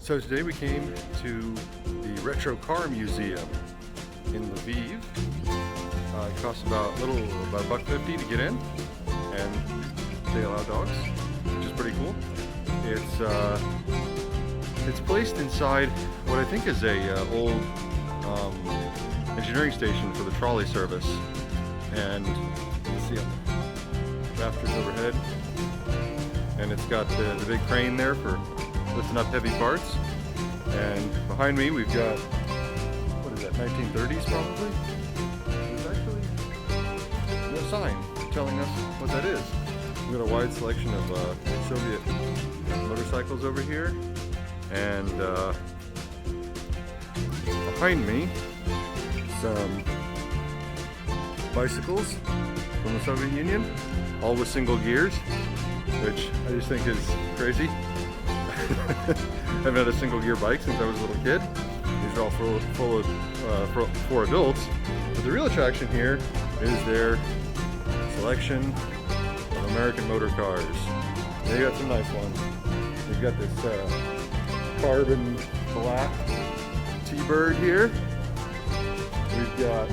So today we came to the Retro Car Museum in Lviv. It costs about $1.50 to get in, and they allow dogs, which is pretty cool. It's placed inside what I think is a old engineering station for the trolley service, and you see rafters overhead, and it's got the big crane there for lifting up heavy parts. And behind me we've got, what is that, 1930s probably? There's actually no sign telling us what that is. We've got a wide selection of Soviet motorcycles over here, and behind me some bicycles from the Soviet Union, all with single gears, which I just think is crazy. I haven't had a single gear bike since I was a little kid. These are all for adults. But the real attraction here is their selection of American motor cars. They got some nice ones. They've got this carbon black T-Bird here. We've got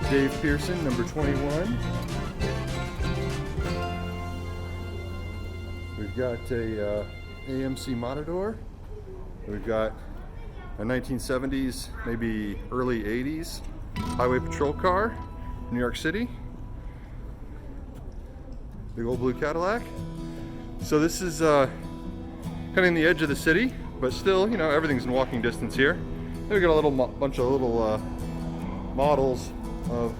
Dave Pearson, number 21. We've got a AMC Matador. We've got a 1970s, maybe early 80s highway patrol car, New York City. Big old blue Cadillac. So this is kind of in the edge of the city, but still, you know, everything's in walking distance here. Then we got a little bunch of little models of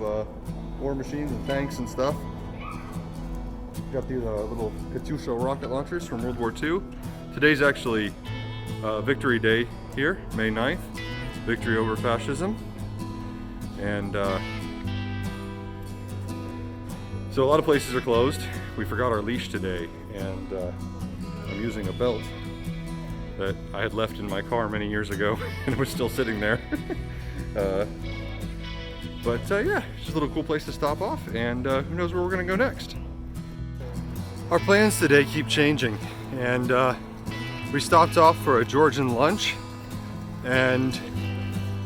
war machines and tanks and stuff. Got these little Katyusha rocket launchers from World War II. Today's actually Victory Day here, May 9th. Victory over fascism. And so a lot of places are closed. We forgot our leash today, and I'm using a belt that I had left in my car many years ago, and it was still sitting there. But yeah, just a little cool place to stop off, and who knows where we're gonna go next. Our plans today keep changing, and we stopped off for a Georgian lunch, and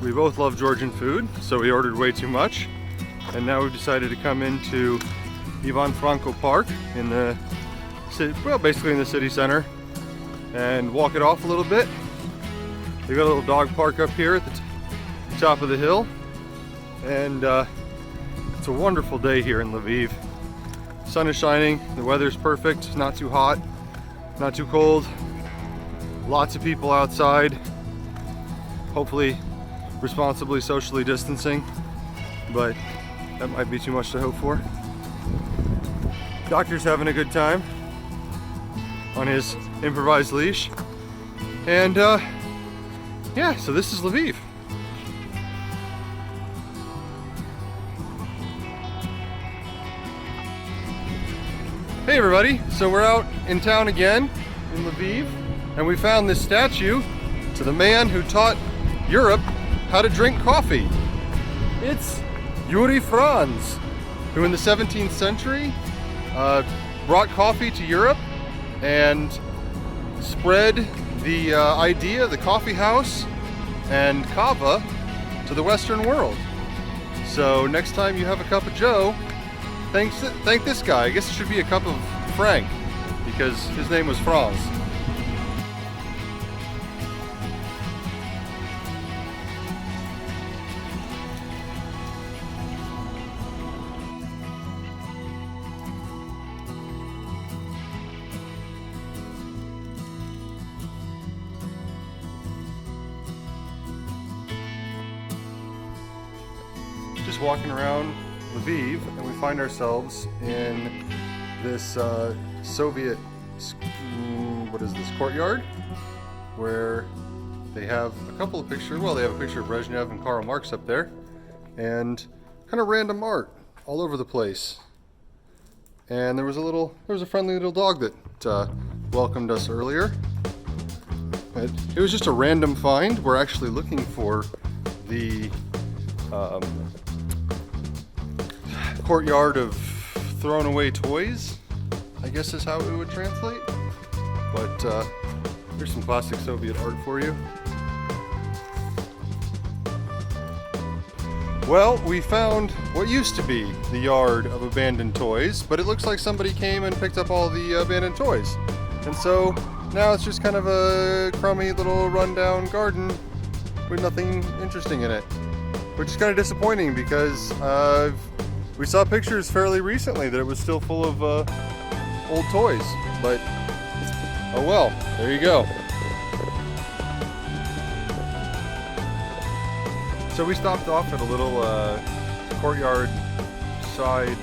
we both love Georgian food, so we ordered way too much, and now we've decided to come into Ivan Franko Park in the city, well, basically in the city center, and walk it off a little bit. We've got a little dog park up here at the top of the hill, and it's a wonderful day here in Lviv. Sun is shining, the weather's perfect, it's not too hot, not too cold, lots of people outside, hopefully responsibly socially distancing, but that might be too much to hope for. Doctor's having a good time on his improvised leash, and yeah, so this is Lviv. Hey everybody, so we're out in town again in Lviv, and we found this statue to the man who taught Europe how to drink coffee. It's Yuri Franz, who in the 17th century brought coffee to Europe and spread the idea of the coffee house and kava to the Western world. So next time you have a cup of joe, thank this guy. I guess it should be a cup of Frank, because his name was Franz. Just walking around Lviv, and we find ourselves in this Soviet, what is this, courtyard, where they have a couple of pictures. Well, they have a picture of Brezhnev and Karl Marx up there, and kind of random art all over the place. And there was a friendly little dog that welcomed us earlier. It was just a random find. We're actually looking for the courtyard of thrown away toys, I guess is how it would translate. But Here's some classic Soviet art for you. Well, we found what used to be the yard of abandoned toys, but it looks like somebody came and picked up all the abandoned toys. And so now it's just kind of a crummy little rundown garden with nothing interesting in it. Which is kind of disappointing because we saw pictures fairly recently that it was still full of old toys. But, oh well, there you go. So we stopped off at a little courtyard side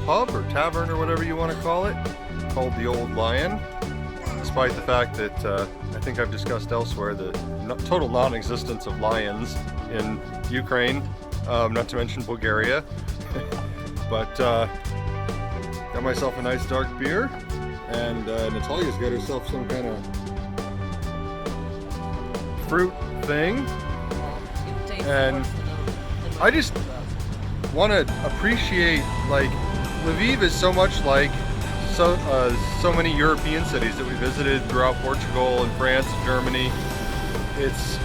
pub or tavern or whatever you want to call it, called the Old Lion, despite the fact that I think I've discussed elsewhere the total non-existence of lions in Ukraine, not to mention Bulgaria. But got myself a nice dark beer, and Natalia's got herself some kind of fruit thing. And I just want to appreciate, like, Lviv is so much like so many European cities that we visited throughout Portugal and France and Germany. It's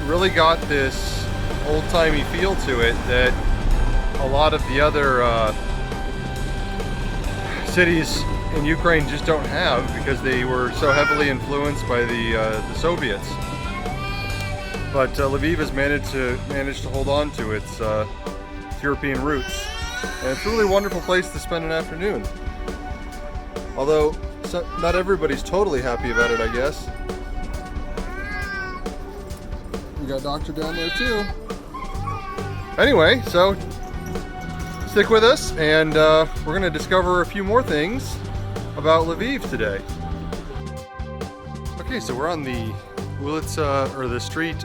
really got this old-timey feel to it that a lot of the other cities in Ukraine just don't have, because they were so heavily influenced by the Soviets. But Lviv has managed to hold on to its European roots, and it's a really wonderful place to spend an afternoon. Although not everybody's totally happy about it, I guess. We got Doctor down there too. Anyway, so stick with us, and we're going to discover a few more things about Lviv today. Okay, so we're on the Ulitsa, or the street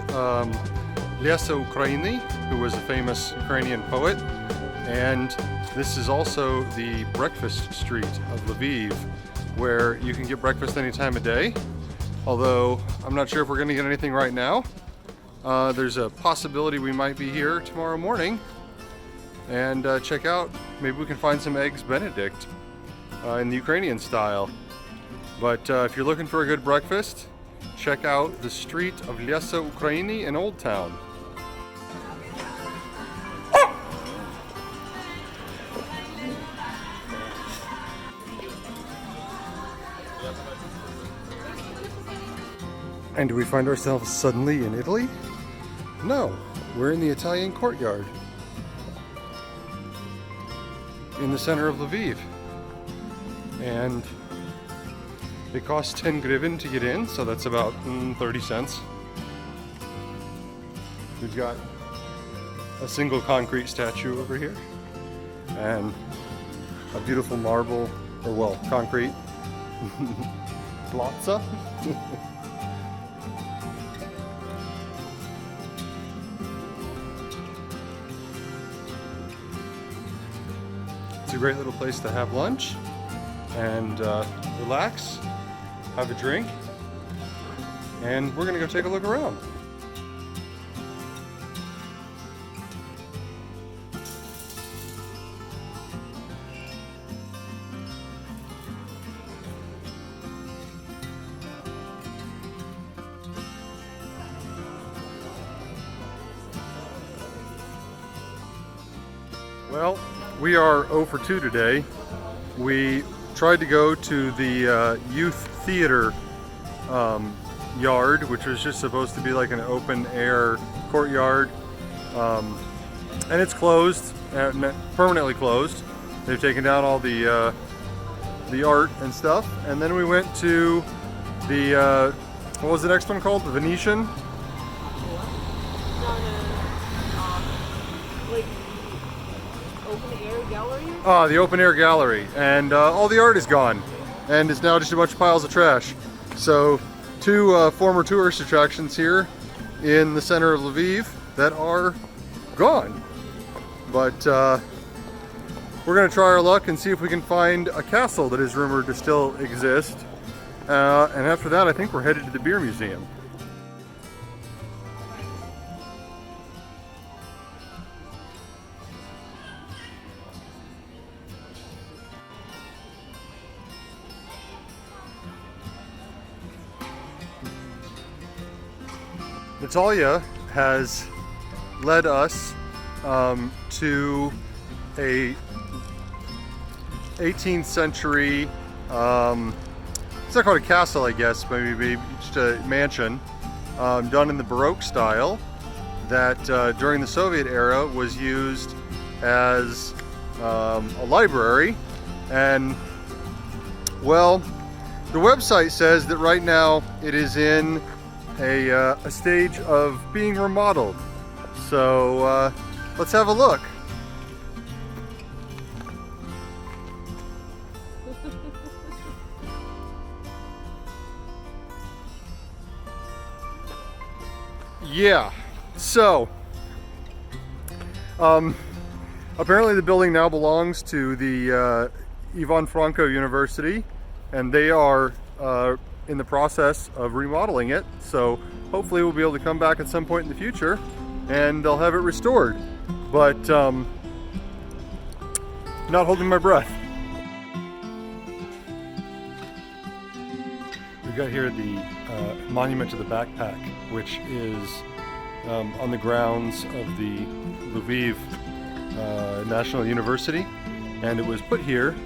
Lyesa Ukrainy, who was a famous Ukrainian poet, and this is also the breakfast street of Lviv, where you can get breakfast any time of day, although I'm not sure if we're going to get anything right now. There's a possibility we might be here tomorrow morning and check out, maybe we can find some eggs Benedict in the Ukrainian style. But if you're looking for a good breakfast, check out the street of Lyesa Ukrainy in Old Town. And do we find ourselves suddenly in Italy? No, we're in the Italian courtyard in the center of Lviv. And it costs 10 hryvnia to get in, so that's about 30 cents. We've got a single concrete statue over here, and a beautiful marble, or well, concrete plaza. It's a great little place to have lunch and relax, have a drink, and we're gonna go take a look around. Well, we are 0 for 2 today. We tried to go to the youth theater yard, which was just supposed to be like an open air courtyard, and it's closed, permanently closed. They've taken down all the art and stuff. And then we went to the what was the next one called? The Venetian. The open air gallery, and all the art is gone, and it's now just a bunch of piles of trash. So 2 former tourist attractions here in the center of Lviv that are gone. But we're going to try our luck and see if we can find a castle that is rumored to still exist. And after that, I think we're headed to the beer museum. Natalia has led us to a 18th century, it's not called a castle, I guess, maybe just a mansion, done in the Baroque style that during the Soviet era was used as a library. And well, the website says that right now it is in a stage of being remodeled. So let's have a look. Yeah, so apparently the building now belongs to the Ivan Franko University, and they are in the process of remodeling it. So hopefully we'll be able to come back at some point in the future and they'll have it restored. But not holding my breath. We've got here the monument to the backpack, which is on the grounds of the Lviv National University, and it was put here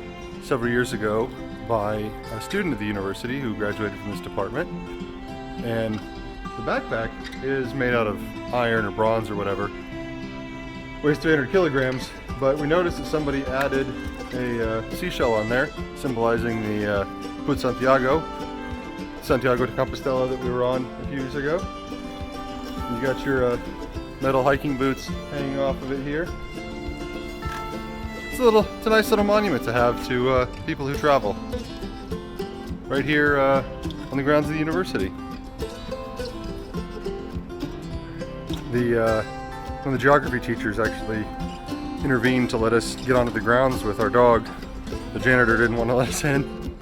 several years ago by a student of the university who graduated from this department. And the backpack is made out of iron or bronze or whatever, weighs 300 kilograms, but we noticed that somebody added a seashell on there symbolizing the Put Santiago de Compostela that we were on a few years ago. You got your metal hiking boots hanging off of it here. It's a nice little monument to have to people who travel. Right here on the grounds of the university. One of the geography teachers actually intervened to let us get onto the grounds with our dog. The janitor didn't want to let us in.